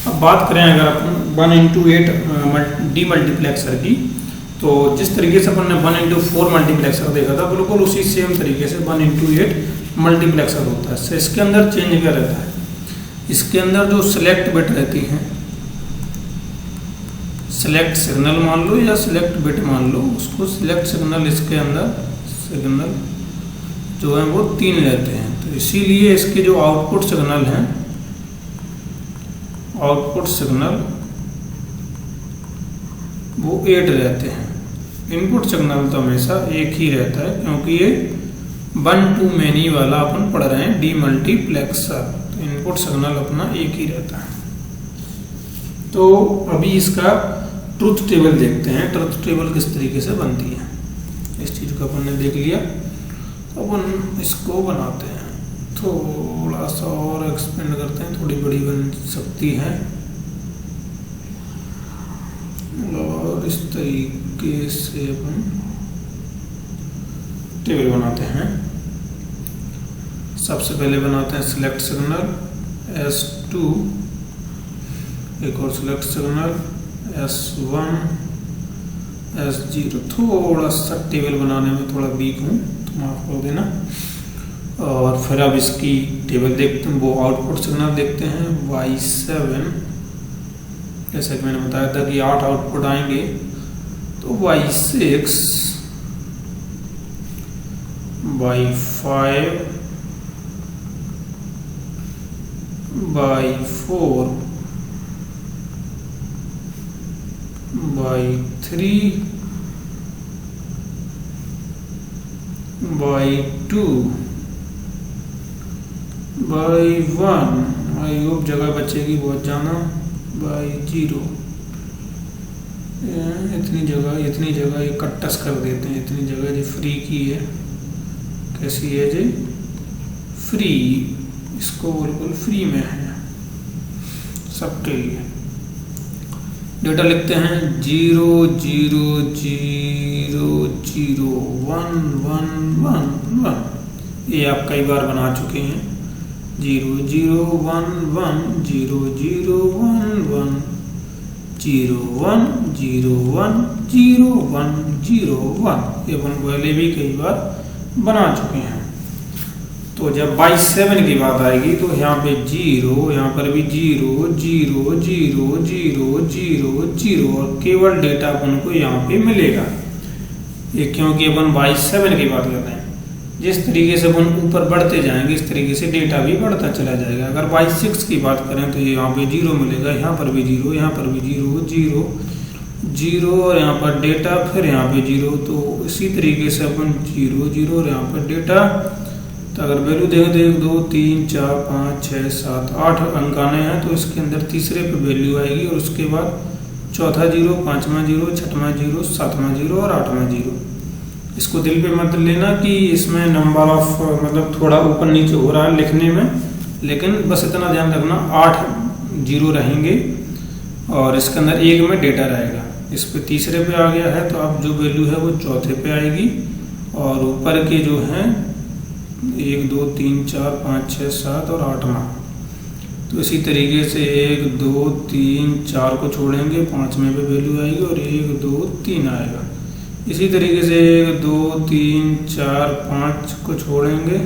अब बात करें अगर अपन 1:8 डी मल्टीप्लेक्सर की, तो जिस तरीके से अपन ने 1:4 मल्टीप्लेक्सर देखा था, बिल्कुल उसी सेम तरीके से 1:8 मल्टीप्लेक्सर होता है। तो इसके अंदर चेंज क्या रहता है, इसके अंदर जो सिलेक्ट बिट रहती हैं, सिलेक्ट सिग्नल मान लो या सिलेक्ट बिट मान लो, उसको सिलेक्ट सिग्नल इसके अंदर सिग्नल जो है वो 3 रहते हैं। तो इसीलिए इसके जो आउटपुट सिग्नल हैं, आउटपुट सिग्नल वो 8 रहते हैं। इनपुट सिग्नल तो हमेशा एक ही रहता है, क्योंकि ये 1 to many वाला अपन पढ़ रहे हैं डी मल्टीप्लेक्सर। तो इनपुट सिग्नल अपना एक ही रहता है। तो अभी इसका ट्रुथ टेबल देखते हैं, ट्रुथ टेबल किस तरीके से बनती है। इस चीज़ को अपन ने देख लिया, तो अपन इसको बनाते हैं, थोड़ा सा और एक्सपेंड करते हैं, थोड़ी बड़ी बन सकती है। और इस तरीके से अपन टेबल बनाते हैं। सबसे पहले बनाते हैं सिलेक्ट सिग्नल S2, एक और सिलेक्ट सिग्नल S1, S0। थोड़ा सा टेबल बनाने में थोड़ा वीक हूँ, तो माफ कर देना। और फिर अब इसकी टेबल देखते हैं, वो आउटपुट सिग्नल देखते हैं Y7। जैसे कि मैंने बताया था कि 8 आउटपुट आएंगे, तो Y6, Y5, Y4, Y3, Y2, Y1, I hope जगह बचेगी बहुत ज़्यादा, Y0। इतनी जगह ये कट्टस कर देते हैं, इतनी जगह जो फ्री की है। कैसी है जी, फ्री, इसको बिल्कुल फ्री में है सबके लिए। डेटा लिखते हैं 0 0 0 0 1 1 1 1। ये आप कई बार बना चुके हैं। 0 0 1 1 0 0 1 1 0 1 0 1 0 1 0 1। ये अपन पहले भी कई बार बना चुके हैं। तो जब Y7 की बात आएगी, तो यहाँ पे 0, यहाँ पर भी 0 0 0 0 0 0, और केवल डेटा अपन को यहाँ पे मिलेगा। ये क्योंकि अपन Y7 की बात कर रहे हैं। जिस तरीके से अपन ऊपर बढ़ते जाएंगे, इस तरीके से डेटा भी बढ़ता चला जाएगा। अगर Y6 की बात करें, तो यहाँ पे 0 मिलेगा, यहाँ पर भी 0, यहाँ पर भी 0 0 0, और यहाँ पर डेटा, फिर यहाँ पे 0। तो इसी तरीके से अपन 0 0 और यहाँ पर डेटा। तो अगर वैल्यू देखें तो 1 2 3 4 5 6 7 8 अंक आने हैं, तो इसके अंदर तीसरे पे वैल्यू आएगी, और उसके बाद चौथा 0, पांचवा 0, छठवां 0, सातवां 0 और आठवां 0। इसको दिल पे मत लेना कि इसमें नंबर ऑफ मतलब थोड़ा ऊपर नीचे हो रहा है लिखने में, लेकिन बस इतना ध्यान रखना 8 0 रहेंगे, और इसके अंदर 1 में डेटा रहेगा। इस पे तीसरे पे आ गया है, तो अब जो वैल्यू है वो चौथे पे आएगी, और ऊपर के जो हैं 1 2 3 4 5 6 7 और 8वां। तो इसी तरीके से 1 2 3 4 को छोड़ेंगे, 5वें पे वैल्यू आएगी, और 1 2 3 आएगा। इसी तरीके से 1 2 3 4 5 को छोड़ेंगे,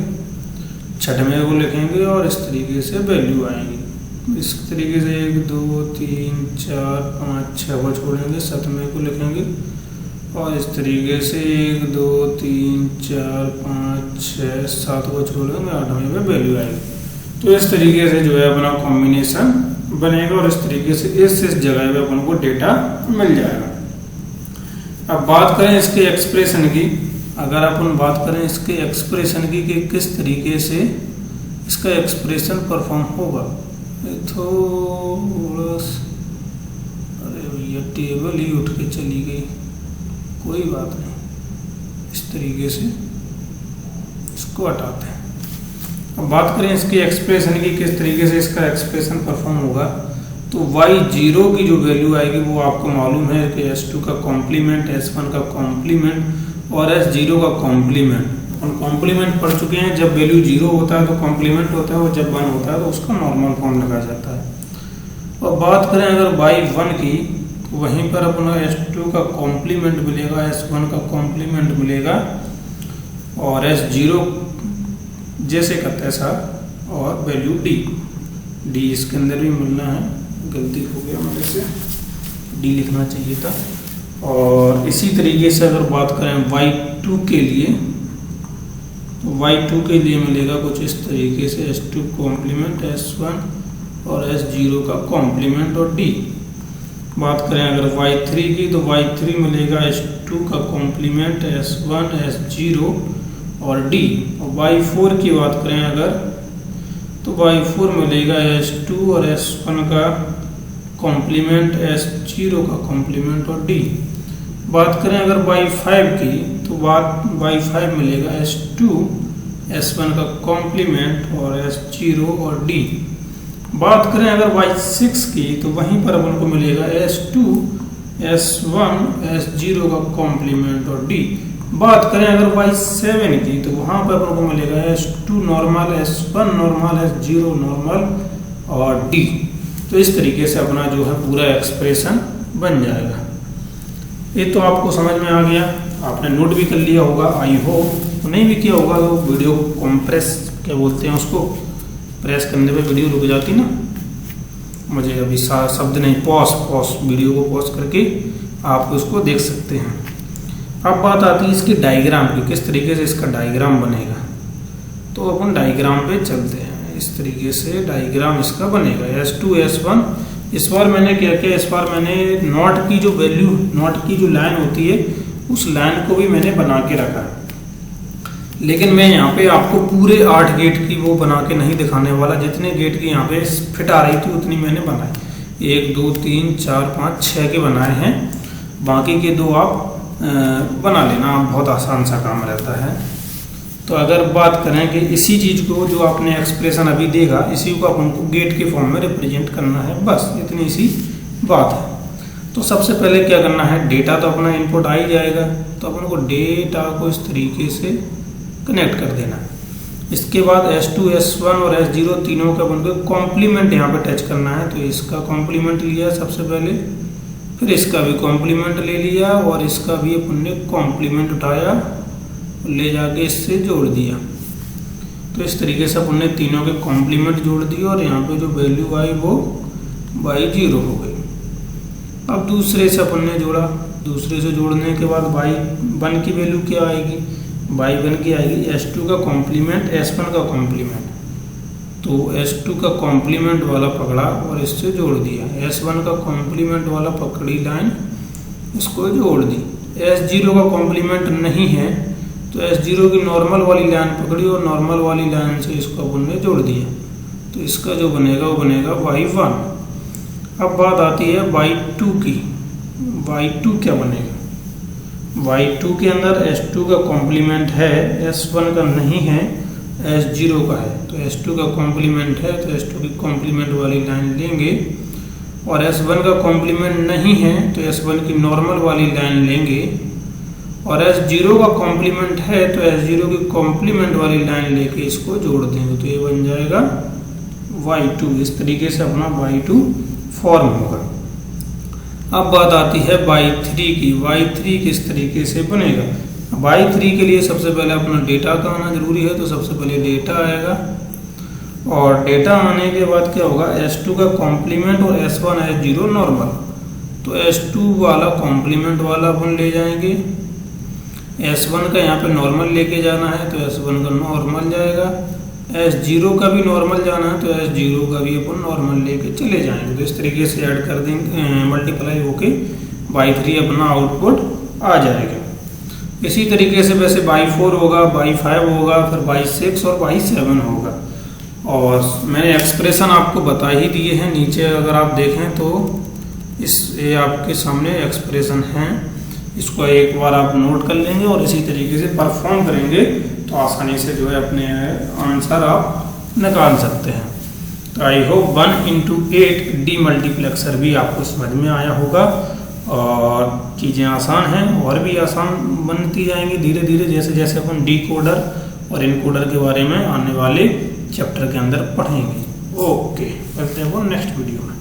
6वें को लिखेंगे, और इस तरीके से वैल्यू आएंगी। इस तरीके से 1 2 3 4 5 6 को छोड़ेंगे, 7वें को लिखेंगे, और इस तरीके से 1 2 3 4 5 6 7 को छोड़ेंगे, 8वें में वैल्यू आएगी। तो इस तरीके से जो है अपना कॉम्बिनेशन बनेगा, और इस तरीके से इस जगह पे अपन को डेटा मिल जाएगा। अब बात करें इसके एक्सप्रेशन की। अगर अपन बात करें इसके एक्सप्रेशन की कि किस तरीके से इसका एक्सप्रेशन परफॉर्म होगा, थोड़ा, अरे भैया टेबल ही उठ के चली गई, कोई बात नहीं, इस तरीके से इसको हटाते हैं। अब बात करें इसके एक्सप्रेशन की, किस तरीके से इसका एक्सप्रेशन परफॉर्म होगा। तो Y0 की जो वैल्यू आएगी वो आपको मालूम है कि S2 का कॉम्प्लीमेंट, S1 का कॉम्प्लीमेंट और S0 का कॉम्प्लीमेंट। अपन कॉम्प्लीमेंट पढ़ चुके हैं, जब वैल्यू 0 होता है तो कॉम्प्लीमेंट होता है, और जब 1 होता है तो उसका नॉर्मल फॉर्म लगा जाता है। और बात करें अगर y1 की, तो वहीं पर अपना S2 का कॉम्प्लीमेंट मिलेगा, S1 का कॉम्प्लीमेंट मिलेगा, और S0 जैसे का तैसा, और वैल्यू D इसके अंदर भी मिलना है, गलती हो गया मेरे से, D लिखना चाहिए था। और इसी तरीके से अगर बात करें y2 के लिए, तो y2 के लिए मिलेगा कुछ इस तरीके से, S2 कॉम्प्लीमेंट S1 और S0 का कॉम्प्लीमेंट और D। बात करें अगर y3 की, तो y3 मिलेगा S2 का कॉम्प्लीमेंट S1 S0 और D। और y4 की बात करें अगर, तो y4 मिलेगा S2 और S1 का कॉम्प्लीमेंट S0 का कॉम्प्लीमेंट और D। बात करें अगर y5 की, तो y5 मिलेगा S2 S1 का कॉम्प्लीमेंट और S0 और D। बात करें अगर y6 की, तो वहीं पर अपन को मिलेगा S2 S1 S0 का कॉम्प्लीमेंट और D। बात करें अगर y7 की, तो वहाँ पर अपन को मिलेगा S2 normal S1 normal S0 normal और D। तो इस तरीके से अपना जो है पूरा एक्सप्रेशन बन जाएगा। ये तो आपको समझ में आ गया, आपने नोट भी कर लिया होगा आई होप। नहीं भी किया होगा तो वीडियो को कंप्रेस क्या बोलते हैं उसको, प्रेस करने पे वीडियो रुक जाती ना, मुझे अभी शब्द नहीं, पॉज वीडियो को पॉज करके आप उसको देख सकते हैं। अब बात आती है इसकी डायग्राम की, किस तरीके से इसका डायग्राम बनेगा। तो अपन डायग्राम पे चलते हैं। इस तरीके से डायग्राम इसका बनेगा S2 S1। इस बार मैंने क्या किया, इस बार मैंने नॉट की जो वैल्यू, नॉट की जो लाइन होती है उस लाइन को भी मैंने बना के रखा है। लेकिन मैं यहाँ पे आपको पूरे 8 गेट की वो बना के नहीं दिखाने वाला, जितने गेट की यहाँ पे फिट आ रही थी उतनी मैंने बनाई। 1 2 3 4 5 6 के बनाए हैं, बाकी के 2 आप बना लेना, बहुत आसान सा काम रहता है। तो अगर बात करें कि इसी चीज़ को जो आपने एक्सप्रेशन अभी देखा, इसी को अपन को गेट के फॉर्म में रिप्रेजेंट करना है, बस इतनी सी बात है। तो सबसे पहले क्या करना है, डेटा तो अपना इनपुट आ ही जाएगा, तो अपन को डेटा को इस तरीके से कनेक्ट कर देना है। इसके बाद S2 S1 और S0 तीनों का अपन को कॉम्प्लीमेंट यहाँ पे टच करना है। तो इसका कॉम्प्लीमेंट लिया सबसे पहले, फिर इसका भी कॉम्प्लीमेंट ले लिया, और इसका भी अपन ने कॉम्प्लीमेंट उठाया, ले जाके इससे जोड़ दिया। तो इस तरीके से अपन ने तीनों के कॉम्प्लीमेंट जोड़ दिए, और यहाँ पे जो वैल्यू आई वो y0 हो गई। अब दूसरे से अपन ने जोड़ा, दूसरे से जोड़ने के बाद y1 की वैल्यू क्या आएगी, y1 की आएगी S2 का कॉम्प्लीमेंट S1 का कॉम्प्लीमेंट। तो S2 का कॉम्प्लीमेंट वाला पकड़ा और इससे जोड़ दिया, S1 का कॉम्प्लीमेंट वाला पकड़ी लाइन, इसको जोड़ दी। S0 का कॉम्प्लीमेंट नहीं है तो S0 की नॉर्मल वाली लाइन पकड़ी और नॉर्मल वाली लाइन से इसको अपन ने जोड़ दिया। तो इसका जो बनेगा वो बनेगा y1। अब बात आती है y2 की, y2 क्या बनेगा। y2 के अंदर S2 का कॉम्प्लीमेंट है, S1 का नहीं है, S0 का है। तो S2 का कॉम्प्लीमेंट है तो S2 की कॉम्प्लीमेंट वाली लाइन लेंगे, और S1 का कॉम्प्लीमेंट नहीं है तो S1 की नॉर्मल वाली लाइन लेंगे, और S0 का कॉम्प्लीमेंट है तो S0 की कॉम्प्लीमेंट वाली लाइन लेके इसको जोड़ देंगे। तो ये बन जाएगा y2। इस तरीके से अपना y2 फॉर्म होगा। अब बात आती है y3 की, y3 किस तरीके से बनेगा। y3 के लिए सबसे पहले अपना डेटा का आना जरूरी है, तो सबसे पहले डेटा आएगा, और डेटा आने के बाद क्या होगा, S2 का कॉम्प्लीमेंट और S1 S0 नॉर्मल। तो S2 वाला कॉम्प्लीमेंट वाला अपन ले जाएंगे, S1 का यहाँ पे नॉर्मल लेके जाना है तो S1 का नॉर्मल जाएगा, S0 का भी नॉर्मल जाना है तो S0 का भी अपन नॉर्मल लेके चले जाएंगे। तो इस तरीके से ऐड कर देंगे, मल्टीप्लाई होके y3 अपना आउटपुट आ जाएगा। इसी तरीके से वैसे y4 होगा, y5 होगा, फिर y6 और y7 होगा। और मैंने एक्सप्रेशन आपको बता ही दिए हैं, नीचे अगर आप देखें तो ये आपके सामने एक्सप्रेशन हैं, इसको एक बार आप नोट कर लेंगे और इसी तरीके से परफॉर्म करेंगे तो आसानी से जो है अपने आंसर आप निकाल सकते हैं। तो आई होप 1/8 डीमल्टीप्लेक्सर भी आपको समझ में आया होगा, और चीज़ें आसान हैं और भी आसान बनती जाएंगी धीरे धीरे, जैसे जैसे अपन डिकोडर और इनकोडर के बारे में आने वाले चैप्टर के अंदर पढ़ेंगे। ओके, मिलते हैं वो नेक्स्ट वीडियो में।